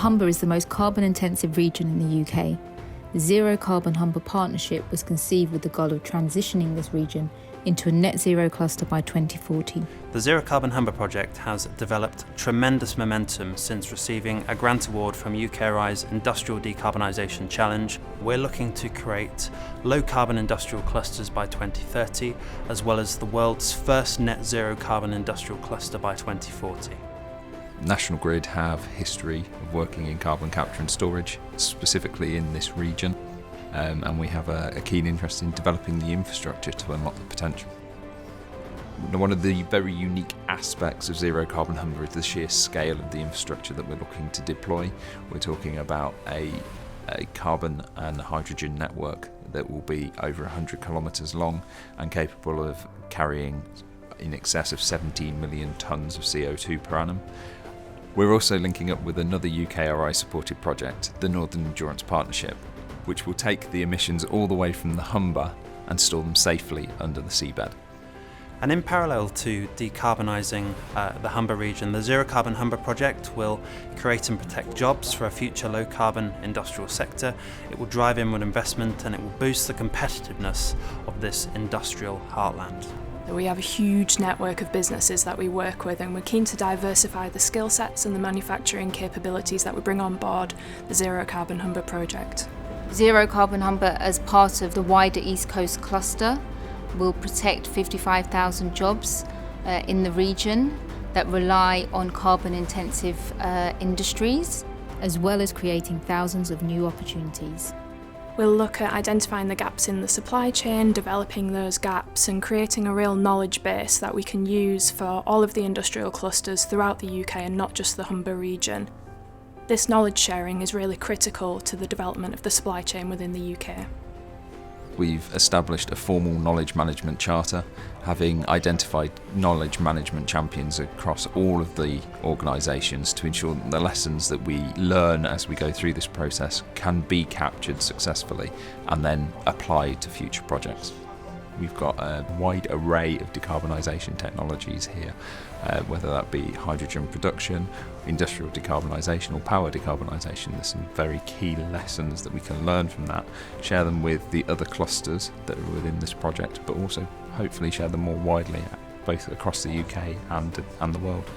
Humber is the most carbon-intensive region in the UK. The Zero Carbon Humber partnership was conceived with the goal of transitioning this region into a net zero cluster by 2040. The Zero Carbon Humber project has developed tremendous momentum since receiving a grant award from UKRI's Industrial Decarbonisation Challenge. We're looking to create low carbon industrial clusters by 2030, as well as the world's first net zero carbon industrial cluster by 2040. National Grid have history of working in carbon capture and storage, specifically in this region, and we have a keen interest in developing the infrastructure to unlock the potential. One of the very unique aspects of Zero Carbon Humber is the sheer scale of the infrastructure that we're looking to deploy. We're talking about a carbon and hydrogen network that will be over 100 kilometres long and capable of carrying in excess of 17 million tonnes of CO2 per annum. We're also linking up with another UKRI supported project, the Northern Endurance Partnership, which will take the emissions all the way from the Humber and store them safely under the seabed. And in parallel to decarbonising the Humber region, the Zero Carbon Humber project will create and protect jobs for a future low carbon industrial sector. It will drive inward investment and it will boost the competitiveness of this industrial heartland. We have a huge network of businesses that we work with, and we're keen to diversify the skill sets and the manufacturing capabilities that we bring on board the Zero Carbon Humber project. Zero Carbon Humber, as part of the wider East Coast cluster, will protect 55,000 jobs in the region that rely on carbon-intensive industries, as well as creating thousands of new opportunities. We'll look at identifying the gaps in the supply chain, developing those gaps and creating a real knowledge base that we can use for all of the industrial clusters throughout the UK and not just the Humber region. This knowledge sharing is really critical to the development of the supply chain within the UK. We've established a formal knowledge management charter, having identified knowledge management champions across all of the organisations to ensure that the lessons that we learn as we go through this process can be captured successfully and then applied to future projects. We've got a wide array of decarbonisation technologies here, whether that be hydrogen production, industrial decarbonisation or power decarbonisation. There's some very key lessons that we can learn from that, share them with the other clusters that are within this project, but also hopefully share them more widely, both across the UK and the world.